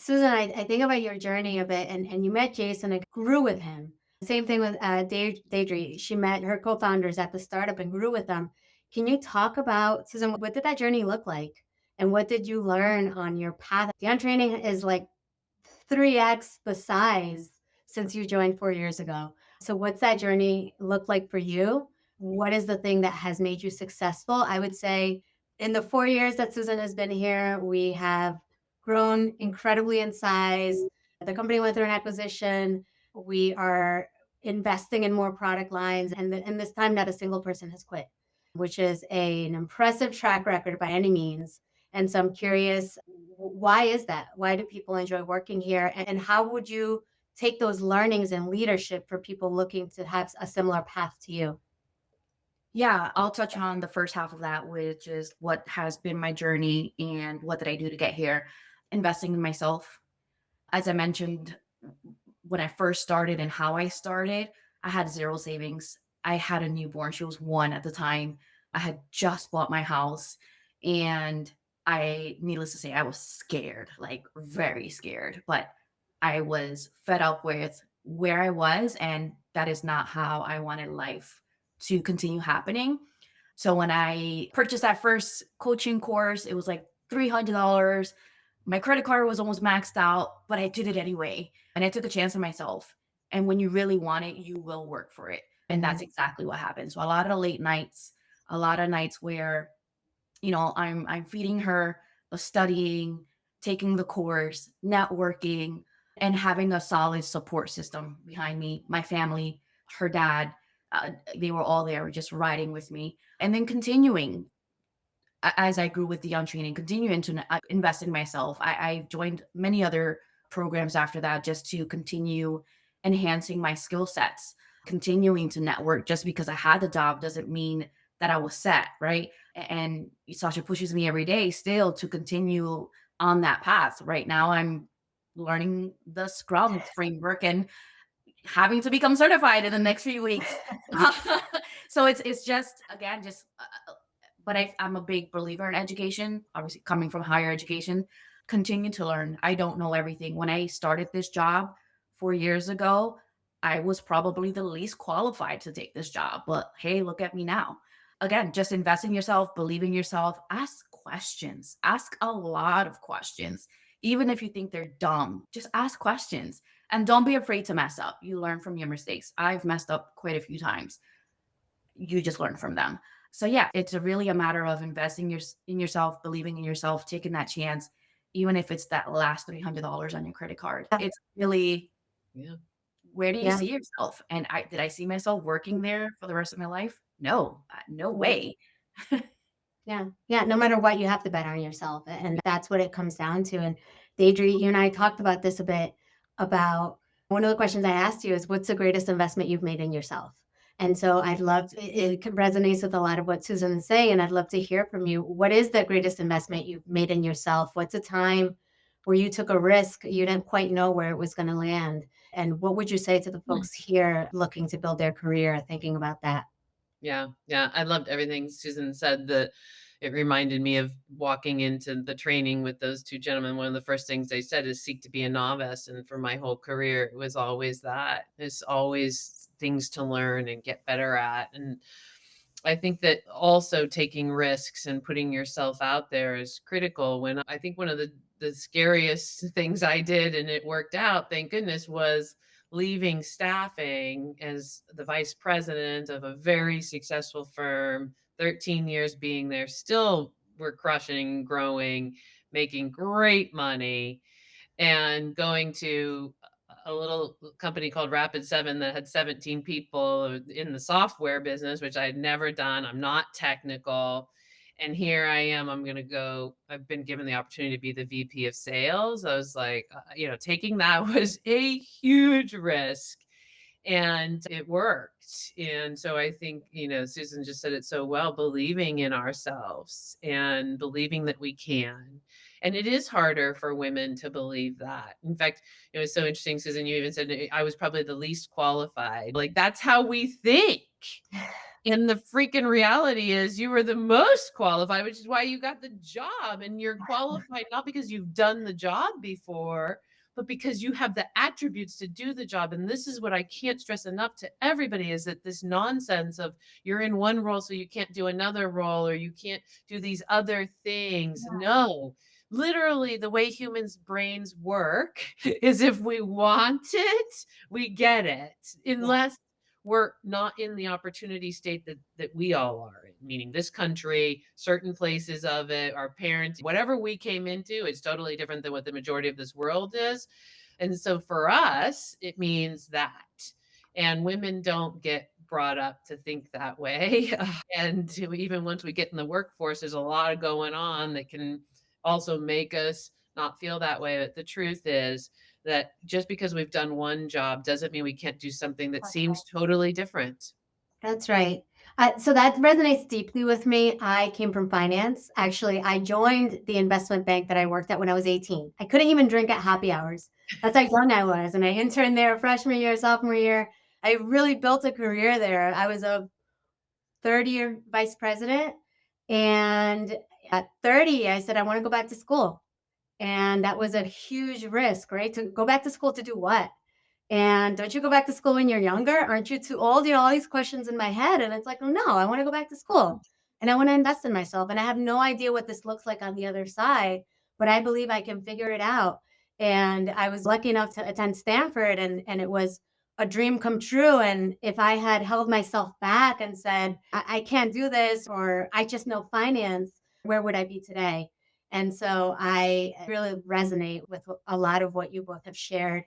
Susan, I think about your journey a bit, and you met Jason and grew with him. Same thing with Deidre. She met her co-founders at the startup and grew with them. Can you talk about, Susan, what did that journey look like? And what did you learn on your path? The training is like 3x the size since you joined 4 years ago. So, what's that journey look like for you? What is the thing that has made you successful? I would say in the 4 years that Susan has been here, we have grown incredibly in size. The company went through an acquisition. We are investing in more product lines. And this time, not a single person has quit, which is an impressive track record by any means. And so I'm curious, why is that? Why do people enjoy working here? And how would you take those learnings and leadership for people looking to have a similar path to you? Yeah, I'll touch on the first half of that, which is what has been my journey and what did I do to get here. Investing in myself. As I mentioned, when I first started and how I started, I had zero savings. I had a newborn. She was one at the time. I had just bought my house. And needless to say, I was scared, like very scared. But I was fed up with where I was. And that is not how I wanted life to continue happening. So when I purchased that first coaching course, it was like $300. My credit card was almost maxed out, but I did it anyway. And I took a chance on myself. And when you really want it, you will work for it. And that's Mhm. exactly what happened. So a lot of late nights, a lot of nights where, I'm feeding her, studying, taking the course, networking, and having a solid support system behind me, my family, her dad, they were all there just riding with me. And then continuing as I grew with the training, continuing to invest in myself. I joined many other programs after that just to continue enhancing my skill sets, continuing to network. Just because I had the job doesn't mean that I was set, right? And Sasha pushes me every day still to continue on that path. Right now, I'm learning the Scrum framework and having to become certified in the next few weeks. So it's just again just but I'm a big believer in education, obviously coming from higher education. Continue to learn. I don't know everything. When I started this job 4 years ago, I was probably the least qualified to take this job. But hey, look at me now. Again, just invest in yourself, believe in yourself, ask questions, ask a lot of questions. Even if you think they're dumb, just ask questions and don't be afraid to mess up. You learn from your mistakes. I've messed up quite a few times. You just learn from them. So yeah, it's really a matter of investing in yourself, believing in yourself, taking that chance, even if it's that last $300 on your credit card. Yeah. It's really, Yeah. where do you Yeah. see yourself? And did I see myself working there for the rest of my life? No, no Yeah. way. Yeah. Yeah. No matter what, you have to bet on yourself. And that's what it comes down to. And Deidre, you and I talked about this a bit about one of the questions I asked you is what's the greatest investment you've made in yourself? And so it resonates with a lot of what Susan is saying. And I'd love to hear from you. What is the greatest investment you've made in yourself? What's a time where you took a risk, you didn't quite know where it was going to land? And what would you say to the folks here looking to build their career, thinking about that? Yeah, yeah, I loved everything Susan said. That it reminded me of walking into the training with those two gentlemen. One of the first things they said is seek to be a novice. And for my whole career, it was always that. There's always things to learn and get better at. And I think that also taking risks and putting yourself out there is critical. When I think one of the scariest things I did, and it worked out, thank goodness, was leaving staffing as the vice president of a very successful firm, 13 years being there, still we're crushing, growing, making great money, and going to a little company called Rapid 7 that had 17 people in the software business, which I had never done. I'm not technical. And here I am. I've been given the opportunity to be the VP of sales. I was like, taking that was a huge risk, and it worked. And so I think, Susan just said it so well, believing in ourselves and believing that we can, And it is harder for women to believe that. In fact, it was so interesting, Susan, you even said I was probably the least qualified. Like, that's how we think. And the freaking reality is you were the most qualified, which is why you got the job. And you're qualified not because you've done the job before, but because you have the attributes to do the job. And this is what I can't stress enough to everybody is that this nonsense of you're in one role, so you can't do another role or you can't do these other things. No, literally, the way humans' brains work is if we want it, we get it, Yeah, unless we're not in the opportunity state that we all are in, meaning this country, certain places of it, our parents, whatever we came into, it's totally different than what the majority of this world is. And so for us, it means that. And women don't get brought up to think that way. And even once we get in the workforce, there's a lot going on that can also make us not feel that way. But the truth is, that just because we've done one job doesn't mean we can't do something that that's right. seems totally different. That's right. So that resonates deeply with me. I came from finance. Actually, I joined the investment bank that I worked at when I was 18. I couldn't even drink at happy hours. That's how young I was. And I interned there freshman year, sophomore year. I really built a career there. I was a third-year vice president. And at 30, I said, I want to go back to school. And that was a huge risk, right? To go back to school to do what? And don't you go back to school when you're younger? Aren't you too old? All these questions in my head. And it's like, no, I want to go back to school and I want to invest in myself. And I have no idea what this looks like on the other side, but I believe I can figure it out. And I was lucky enough to attend Stanford and it was a dream come true. And if I had held myself back and said, I can't do this, or I just know finance, where would I be today? And so I really resonate with a lot of what you both have shared.